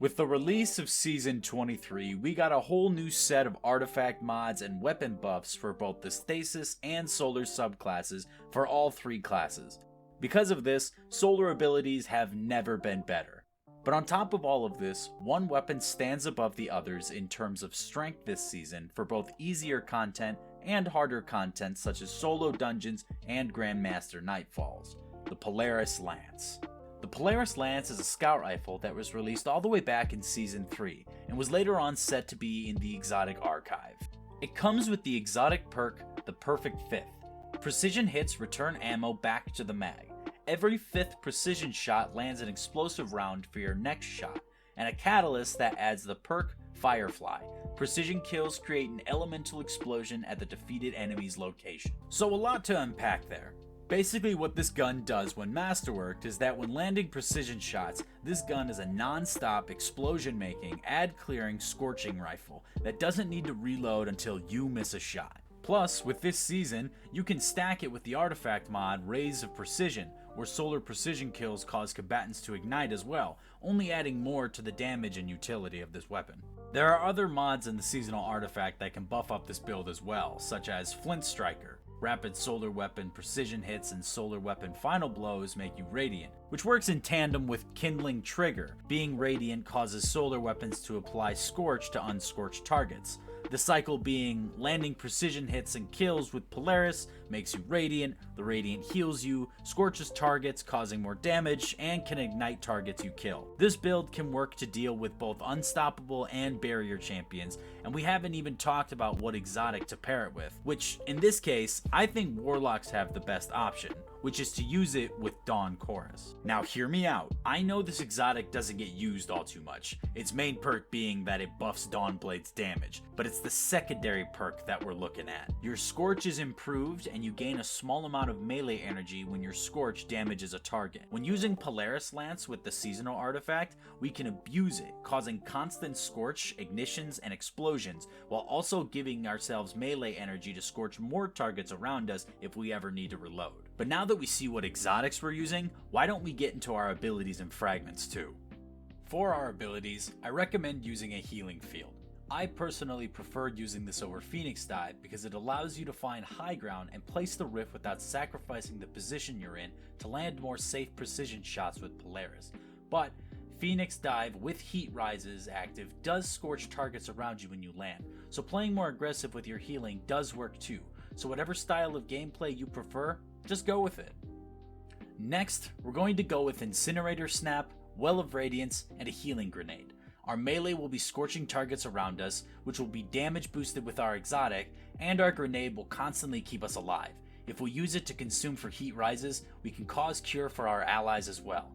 With the release of Season 23, we got a whole new set of artifact mods and weapon buffs for both the Stasis and Solar subclasses for all three classes. Because of this, Solar abilities have never been better. But on top of all of this, one weapon stands above the others in terms of strength this season for both easier content and harder content such as solo dungeons and Grandmaster Nightfalls: the Polaris Lance. The Polaris Lance is a scout rifle that was released all the way back in Season 3, and was later on set to be in the exotic archive. It comes with the exotic perk, the Perfect Fifth. Precision hits return ammo back to the mag. Every fifth precision shot lands an explosive round for your next shot, and a catalyst that adds the perk Firefly. Precision kills create an elemental explosion at the defeated enemy's location. So a lot to unpack there. Basically what this gun does when masterworked is that when landing precision shots, this gun is a non-stop explosion-making, ad-clearing scorching rifle that doesn't need to reload until you miss a shot. Plus, with this season, you can stack it with the artifact mod Rays of Precision, where solar precision kills cause combatants to ignite as well, only adding more to the damage and utility of this weapon. There are other mods in the seasonal artifact that can buff up this build as well, such as Flint Striker. Rapid solar weapon precision hits and solar weapon final blows make you radiant, which works in tandem with Kindling Trigger. Being radiant causes solar weapons to apply Scorch to unscorched targets. The cycle being landing precision hits and kills with Polaris makes you radiant, the radiant heals you, scorches targets causing more damage, and can ignite targets you kill. This build can work to deal with both unstoppable and barrier champions, and we haven't even talked about what exotic to pair it with, which in this case, I think warlocks have the best option, which is to use it with Dawn Chorus. Now hear me out, I know this exotic doesn't get used all too much, its main perk being that it buffs Dawnblade's damage, but it's the secondary perk that we're looking at. Your Scorch is improved and you gain a small amount of melee energy when your Scorch damages a target. When using Polaris Lance with the seasonal artifact, we can abuse it, causing constant Scorch, ignitions, and explosions, while also giving ourselves melee energy to scorch more targets around us if we ever need to reload. But now that we see what exotics we're using, why don't we get into our abilities and fragments too? For our abilities, I recommend using a healing field. I personally prefer using this over Phoenix Dive because it allows you to find high ground and place the rift without sacrificing the position you're in to land more safe precision shots with Polaris. But Phoenix Dive with Heat Rises active does scorch targets around you when you land, so playing more aggressive with your healing does work too, so whatever style of gameplay you prefer, just go with it. Next, we're going to go with Incinerator Snap, Well of Radiance, and a Healing Grenade. Our melee will be scorching targets around us, which will be damage boosted with our exotic, and our grenade will constantly keep us alive. If we use it to consume for heat rises, we can cause cure for our allies as well.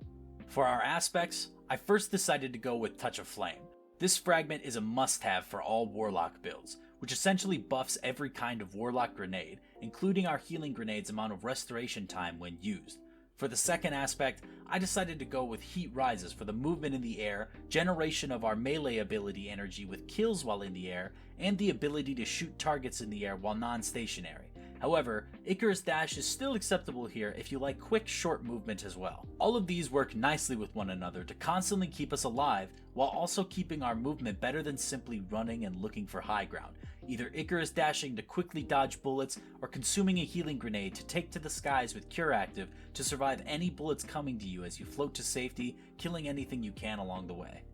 For our aspects, I first decided to go with Touch of Flame. This fragment is a must-have for all Warlock builds, which essentially buffs every kind of Warlock grenade, including our healing grenade's amount of restoration time when used. For the second aspect, I decided to go with Heat Rises for the movement in the air, generation of our melee ability energy with kills while in the air, and the ability to shoot targets in the air while non-stationary. However, Icarus Dash is still acceptable here if you like quick short movement as well. All of these work nicely with one another to constantly keep us alive, while also keeping our movement better than simply running and looking for high ground, either Icarus dashing to quickly dodge bullets or consuming a healing grenade to take to the skies with Cure active to survive any bullets coming to you as you float to safety, killing anything you can along the way.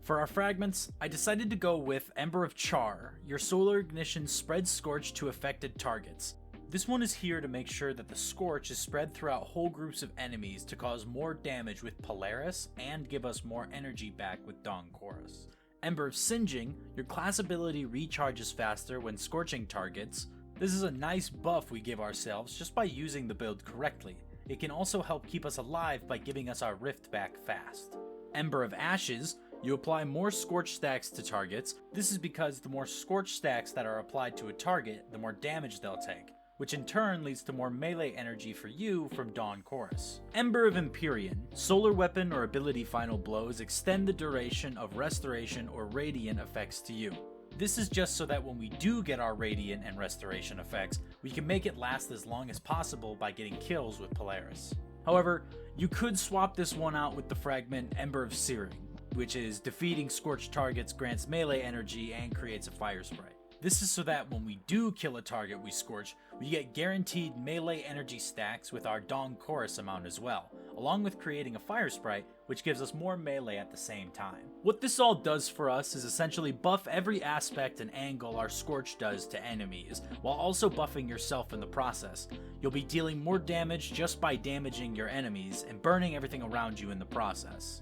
For our fragments, I decided to go with Ember of Char. Your solar ignition spreads Scorch to affected targets. This one is here to make sure that the Scorch is spread throughout whole groups of enemies to cause more damage with Polaris and give us more energy back with Dawn Chorus. Ember of Singeing, your class ability recharges faster when scorching targets. This is a nice buff we give ourselves just by using the build correctly. It can also help keep us alive by giving us our rift back fast. Ember of Ashes, you apply more Scorch stacks to targets. This is because the more Scorch stacks that are applied to a target, the more damage they'll take, which in turn leads to more melee energy for you from Dawn Chorus. Ember of Empyrean, solar weapon or ability final blows extend the duration of restoration or radiant effects to you. This is just so that when we do get our radiant and restoration effects, we can make it last as long as possible by getting kills with Polaris. However, you could swap this one out with the fragment Ember of Searing. which is defeating scorched targets grants melee energy and creates a fire spray. This is so that when we do kill a target we scorch, we get guaranteed melee energy stacks with our Dawn Chorus amount as well, along with creating a fire sprite, which gives us more melee at the same time. What this all does for us is essentially buff every aspect and angle our Scorch does to enemies, while also buffing yourself in the process. You'll be dealing more damage just by damaging your enemies, and burning everything around you in the process.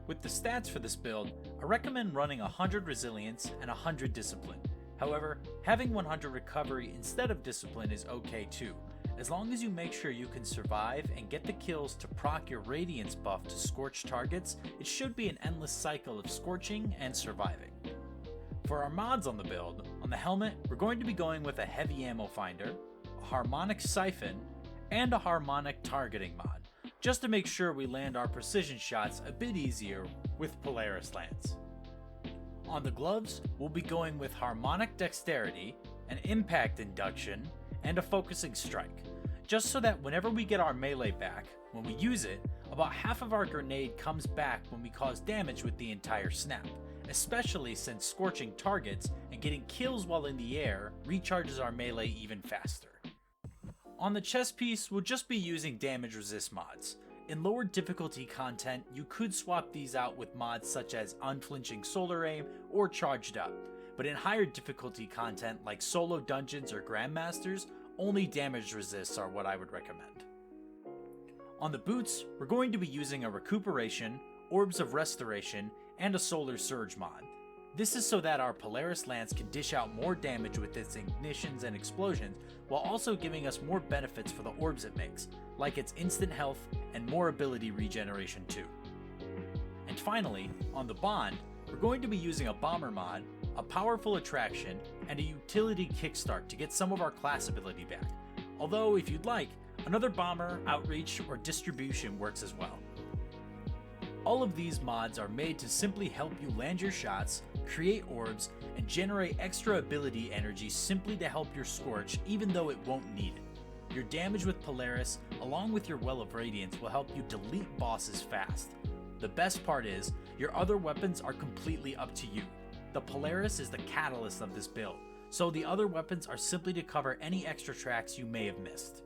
With the stats for this build, I recommend running 100 Resilience and 100 Discipline. However, having 100 Recovery instead of Discipline is okay too, as long as you make sure you can survive and get the kills to proc your Radiance buff to scorch targets. It should be an endless cycle of scorching and surviving. For our mods on the build, on the helmet we're going to be going with a heavy ammo finder, a harmonic siphon, and a harmonic targeting mod, just to make sure we land our precision shots a bit easier with Polaris Lance. On the gloves, we'll be going with harmonic dexterity, an impact induction, and a focusing strike, just so that whenever we get our melee back, when we use it, about half of our grenade comes back when we cause damage with the entire snap, especially since scorching targets and getting kills while in the air recharges our melee even faster. On the chest piece, we'll just be using damage resist mods. In lower difficulty content, you could swap these out with mods such as Unflinching Solar Aim or Charged Up, but in higher difficulty content like solo dungeons or grandmasters, only damage resists are what I would recommend. On the boots, we're going to be using a Recuperation, Orbs of Restoration, and a Solar Surge mod. This is so that our Polaris Lance can dish out more damage with its ignitions and explosions, while also giving us more benefits for the orbs it makes, like its instant health and more ability regeneration too. And finally, on the Bond, we're going to be using a Bomber mod, a Powerful Attraction, and a Utility Kickstart to get some of our class ability back. Although, if you'd like, another Bomber, Outreach, or Distribution works as well. All of these mods are made to simply help you land your shots, create orbs, and generate extra ability energy simply to help your Scorch even though it won't need it. Your damage with Polaris, along with your Well of Radiance, will help you delete bosses fast. The best part is, your other weapons are completely up to you. The Polaris is the catalyst of this build, so the other weapons are simply to cover any extra tracks you may have missed.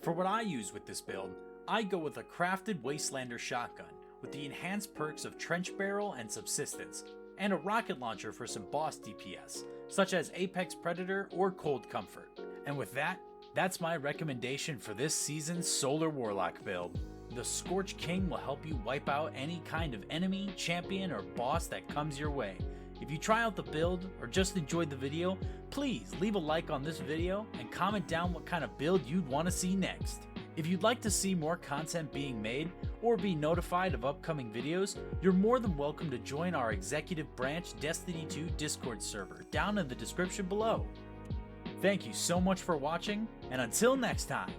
For what I use with this build, I go with a crafted Wastelander shotgun with the enhanced perks of Trench Barrel and Subsistence, and a rocket launcher for some boss DPS, such as Apex Predator or Cold Comfort. And with that, that's my recommendation for this season's Solar Warlock build. The Scorch King will help you wipe out any kind of enemy, champion, or boss that comes your way. If you try out the build or just enjoyed the video, please leave a like on this video and comment down what kind of build you'd want to see next. If you'd like to see more content being made or be notified of upcoming videos, you're more than welcome to join our Executive Branch Destiny 2 Discord server down in the description below. Thank you so much for watching, and until next time.